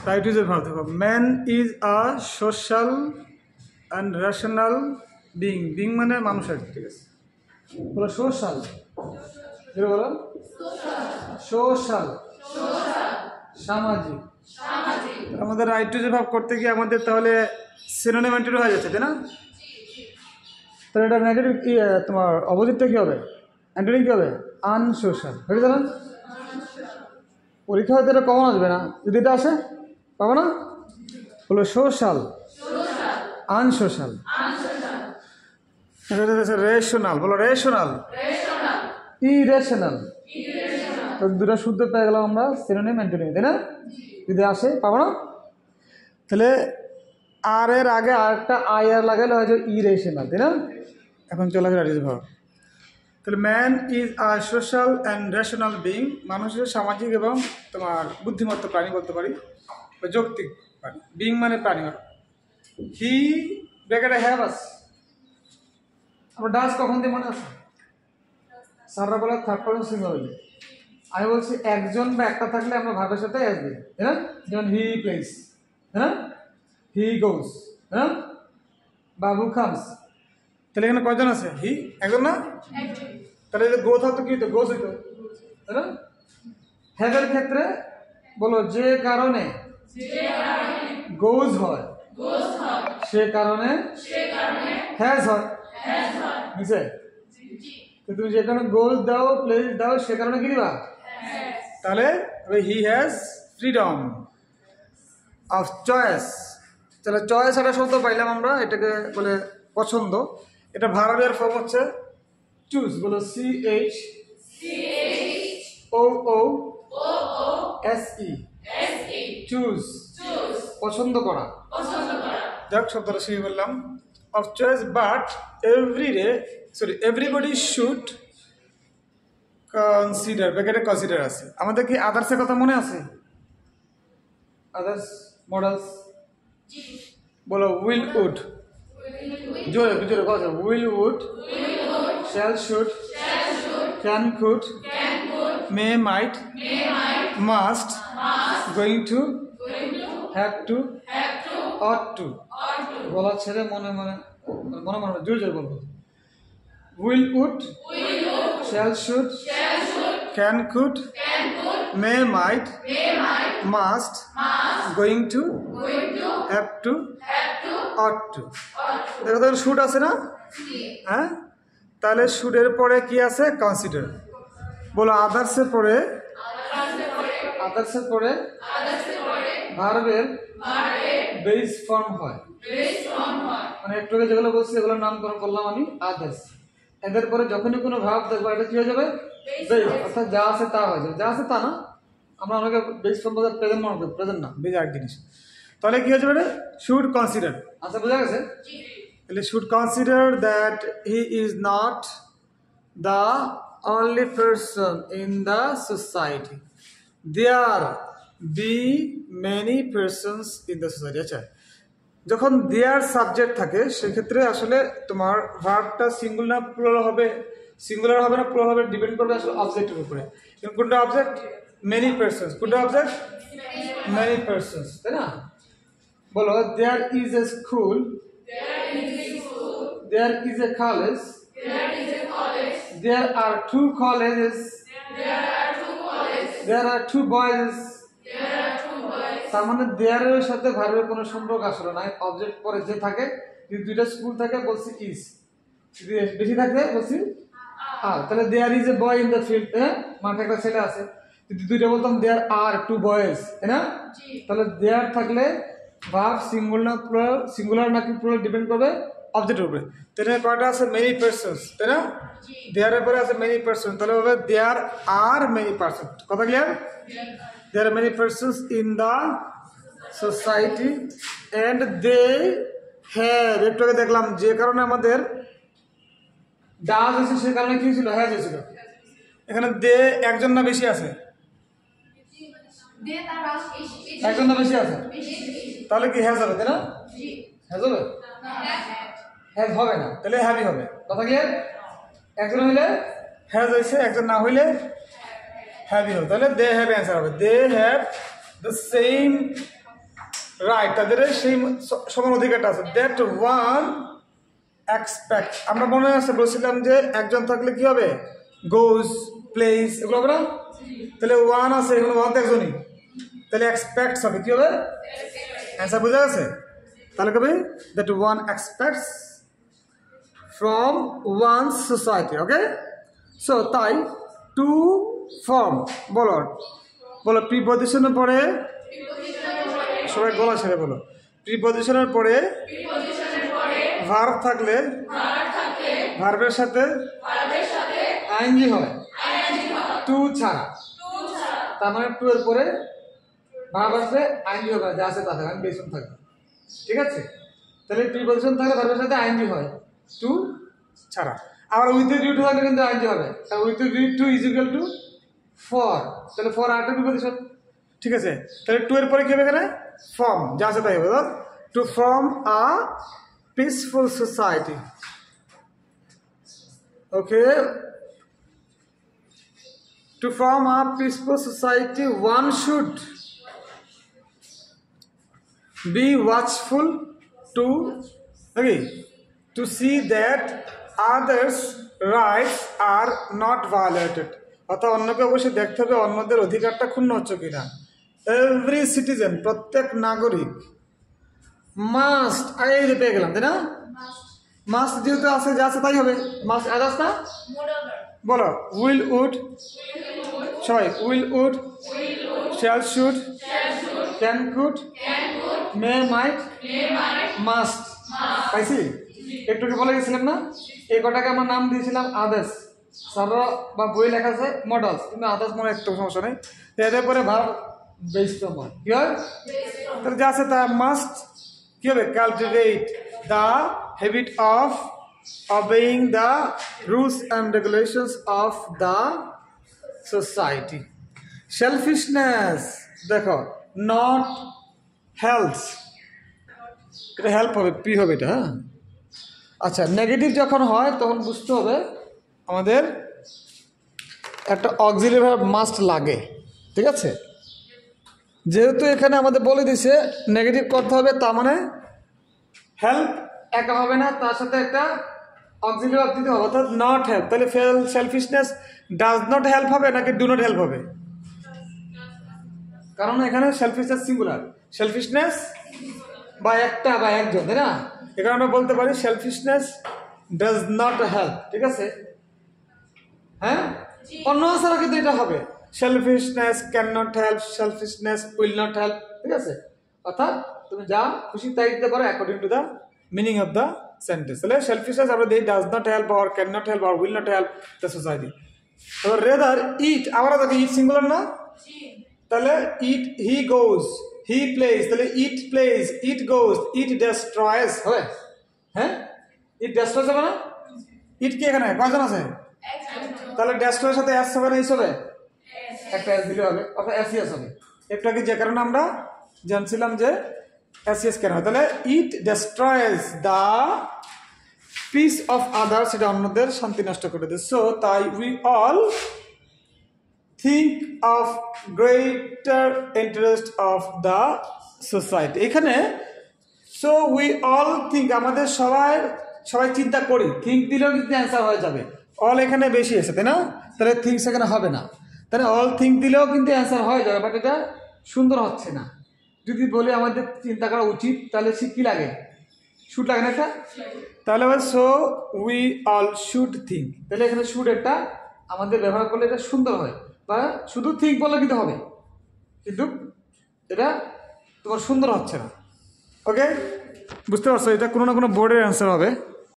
Right ইউজের ভাব দেখো, man is a social and rational being. Being মানে মানুষ আর কি, ঠিক আছে? বলো সোশ্যাল, বলো সোশ্যাল, সামাজিক। আমাদের রাইট টু যে ভাব করতে গিয়ে আমাদের তাহলে সিনোনিম অ্যান্টোনিম হয়ে যাচ্ছে, তাই না? তাহলে এটা নেগেটিভ তোমার অপোজিটটা কী হবে? অ্যান্টোনিম কী হবে? আনসোশ্যাল। বুঝতে পারলেন? পরীক্ষা হয়তো এটা কমন আসবে না, যদি এটা আসে পাবো না। বলো সোশ্যাল, আনসোশ্যাল, রেশনাল। বলো রেশনাল, ইরেশনাল। তো দুটো শুদ্ধ পেয়ে গেলাম আমরা সিনোনিম অ্যান্টোনিম, তাই না? যদি আসে পাবো না। তাহলে আর এর আগে আরেকটা আই আর লাগাইলে হয় যে ইরেশনাল, তাই না? এখন চলে আসে রাইট ভাব। তাহলে man is a social and rational being. মানুষের সামাজিক এবং তোমার বুদ্ধিমত্তা প্রাণী বলতে পারি, বা যৌক্তিক প্রাণী। বিং মানে প্রাণী। হি ব্র্যাকেটে হ্যাভ আস। আমরা ডাস কখন দিয়ে মনে আছে? সাররা বলা থার্ড পারসন সিঙ্গুলার। আমি বলছি একজন বা একটা থাকলে আমরা ভাবের সাথে এস দিই, তাই না? যেমন হি প্লেস, তাই না? হি গোস, তাই না? বাবু কামস। তাহলে এখানে কয়জন আছে? হি একজন না? তাহলে যদি গো থাকতো কি হতো? গোস হইতো, তাই না? হ্যাভের ক্ষেত্রে বলো যে কারণে গোজ হয় সে কারণে হ্যাজ হয়, বুঝছে? তো তুমি যে কারণে গোজ দাও, প্লেস দাও, সে কারণে কি দিবা? তাহলে he has freedom of choice. তাহলে চয়েস একটা শব্দ পাইলাম আমরা, এটাকে বলে পছন্দ। এটা ভার্বের ফর্ম হচ্ছে চুজ। বলো C H O O S E, choose, পছন্দ করা। যাক শব্দটা শুরু করলাম। Of choice, but everybody should consider. ব্র্যাকেটে কনসিডার আছে। আমাদের কি আদার্সের কথা মনে আছে? আদার্স মডেলস বলো উইল উড, জোরে জোরে কথা। Will would, shall should, can could, may might, must, going to, have to, ought to. বলা ছেড়ে মনে মনে মনে মনে জোরে জোরে বলবো। Will would, shall should, can could, may might, must, going to, have to, ought to. দেখো তাহলে শুড আছে না? হ্যাঁ, তাহলে শুডের পরে কি আছে? কনসিডার। বলো আদার্সের পরে, আদার্সের পরে ভার্বের বেস ফর্ম হয়। মানে একটু আগে যেগুলো বলছি এগুলোর নামকরণ করলাম আমি আদার্স। এদের পরে যখনই কোনো ভাব দেখবো এটা কি হয়ে যাবে? বেস, অর্থাৎ যা আছে তা হয়ে যাবে। যা আছে তা না, আমরা অনেকে বেস ফর্ম বলতে প্রেজেন্ট মনে করি, প্রেজেন্ট না, বেস এক জিনিস। তাহলে কি হয়ে যাবে? Should consider. আচ্ছা বোঝা গেছে? তাহলে should consider that he is not the only person in the society. There be many persons in the society. আচ্ছা, যখন দেয়ার সাবজেক্ট থাকে সেক্ষেত্রে আসলে তোমার ভার্বটা সিঙ্গুলার প্লুরাল হবে, সিঙ্গুলার হবে না প্লুরাল হবে, ডিপেন্ড করবে আসলে অবজেক্টের উপরে। কোনটা অবজেক্ট? Many persons. কোনটা অবজেক্ট? মেনি পারসনস, তাই না? বলো there is a school, there is a college, there are two colleges, there are two boys. তার মানে দেয়ার এর সাথে ভার্বের কোনো সম্পর্ক আসলে নাই। অবজেক্ট পরে যে থাকে, যদি দুইটা স্কুল থাকে বলছি ইজ, যদি বেশি থাকে বলছি আর। তাহলে there is a boy in the field, হ্যাঁ মাঠে একটা ছেলে আছে। যদি দুইটা বলতাম দেয়ার আর টু বয়েজ, তাই না? তাহলে দেয়ার থাকলে ভার্ব সিঙ্গুলার নাকি প্লুরাল ডিপেন্ড করবে অবজেক্টের উপরে। তাহলে কয়টা আছে? মেনি পারসনস, তাই না? দেয়ারের পরে আছে মেনি পারসন, তাহলে হবে দেয়ার আর মেনি পারসন। কথা clear? There are many persons in the society and they have. একটু আগে দেখলাম যে কারণে আমাদের ডাজ আছে সে কারণে কি ছিল? হ্যাজ ছিল। এখানে দে একজন না বেশি আছে? একজন না বেশি আছে? তাহলে কি হ্যাজ হবে, তাই না? হ্যাজ হবে? হ্যাজ হবে না, তাহলে হ্যাভি হবে। কথা ক্লিয়ার? একজন হইলে হ্যাজ হয়েছে, একজন না হইলে হ্যাভি হবে। তাহলে দে হ্যাভ অ্যান্সার হবে। They have the same right, তাদের সেই সমান অধিকারটা আছে। দ্যাট ওয়ান এক্সপেক্ট, আমরা মনে আছে বলছিলাম যে একজন থাকলে কি হবে, গোজ, প্লেস, এগুলো হবে না? তাহলে ওয়ান আছে, এগুলো ওয়ান তো একজনই, তাহলে এক্সপেক্টস হবে, কি হবে? অ্যান্সার বোঝা গেছে? তাহলে কবে that one expects from one society. Okay, so তাই টু ফর্ম, বলো বলো প্রিপজিশনের পরে, সবাই গলা ছেড়ে বলো, প্রিপজিশনের পরে ভার্ব থাকলে ভার্বের সাথে আইএনজি হয়, টু ছাড়া। তার মানে টু এর পরে ভার্ব আসলে আইএনজি হবে, যা আছে তা থাকবে, আমি বেসন থাকবে, ঠিক আছে? তাহলে প্রিপজিশন থাকলে ভার্বের সাথে আইএনজি হয়, টু ছাড়া। আবার উইথ ডিউ টু থাকলে কিন্তু আইএনজি হবে, কারণ with due to is equal to for, তাহলে ফর আরেকটা প্রিপজিশন, ঠিক আছে? তাহলে টু এর পরে কি হবে এখানে? ফর্ম, যা আছে তাই হবে, to form a peaceful society. Okay, to form a peaceful society one should be watchful to see that others rights are not violated, অর্থাৎ অন্যকে অবশ্যই দেখতে হবে অন্যদের অধিকারটা ক্ষুণ্ণ হচ্ছে কিনা। এভরি সিটিজেন, প্রত্যেক নাগরিক, মাস্ট, এই যে পেয়ে গেলাম তাই না? মাস্ট যেহেতু আছে, যা আছে তাই হবে, মাস্ট আদার্স না, বলো উইল উড, সবাই will would, shall should, can could, may might, must, পাইছি? একটু বলে গেছিলাম না, এই কটাকে আমার নাম দিয়েছিলাম আদার্স। সারা বা বই লেখা আছে মডেলস, কিন্তু আদার্স মনে একটু সমস্যা নেই। এদের পরে ভাব বেস্ট হয়, কি হয়? তাহলে যা আছে তা মাস্ট কি হবে? Cultivate the habit of obeying the rules and regulations of the society. Selfishness, দেখো, not health, এটা হেল্প হবে, পি হবে এটা, হ্যাঁ? আচ্ছা, নেগেটিভ যখন হয় তখন বুঝতে হবে আমাদের একটা অক্সিলারি ভার্ব মাস্ট লাগে, ঠিক আছে? যেহেতু এখানে আমাদের বলে দিছে নেগেটিভ করতে হবে, তার মানে হেল্প একা হবে না, তার সাথে একটা অক্সিলারি ভার্ব দিতে হবে, অর্থাৎ নট হেল্প। তাহলে সেলফিশনেস ডাজ নট হেল্প হবে নাকি ডু নট হেল্প হবে? কারণ এখানে সেলফিশনেস সিঙ্গুলার, সেলফিশনেস বা একটা বা একজন, তাই না? এখানে আমরা বলতে পারি সেলফিশনেস ডাজ নট হেল্প, ঠিক আছে? হ্যাঁ, অন্য ছাড়া কিন্তু এটা হবে, selfishness can not help, selfishness will not help, ঠিক আছে? অর্থাৎ তুমি যা খুশি তাই দিতে পারো according to the meaning of the sentence. তাহলে সেলফিশনেস আমরা দিই does not help or can not help or will not help the society. তো রেদার ইট, আবার দেখি ইট সিঙ্গুলার না, তাহলে ইট, হি গোজ, হি প্লেস, তাহলে ইট প্লেস, ইট গোজ, ইট ডেস্ট্রয়েস হবে, হ্যাঁ? ইট ডেস্ট্রয়েস হবে না? ইট কি এখানে কয়জন আছে? তাহলে ডেস্ট্রয়ের সাথে এস হবে না, ইস হবে, একটা এস দিলে হবে, অর্থাৎ এসিএস হবে। একটু আগে যে কারণে আমরা জানছিলাম যে এসিএস কেন হয়, তাহলে ইট ডেস্ট্রয়েস দ্য পিস অফ আদার্স, সেটা অন্যদের শান্তি নষ্ট করে দেয়। সো তাই we all think of greater interest of the society. এখানে সো উই অল থিঙ্ক, আমাদের সবাই চিন্তা করি, থিঙ্ক দিলেও কিন্তু অ্যান্সার হয়ে যাবে, অল এখানে বেশি আছে, তাই না? তাহলে থিঙ্কস এখানে হবে না, তাহলে অল থিঙ্ক দিলেও কিন্তু অ্যান্সার হয়ে যাবে, বাট এটা সুন্দর হচ্ছে না। যদি বলি আমাদের চিন্তা করা উচিত, তাহলে সে কী লাগে? শুড লাগে না একটা? তাহলে so we all should think, তাহলে এখানে শুড একটা আমাদের ব্যবহার করলে এটা সুন্দর হয়, বা শুধু থিঙ্ক বললে কিন্তু হবে, কিন্তু এটা তোমার সুন্দর হচ্ছে না। ওকে, বুঝতে পারছো? এটা কোনো না কোনো বোর্ডের অ্যান্সার হবে।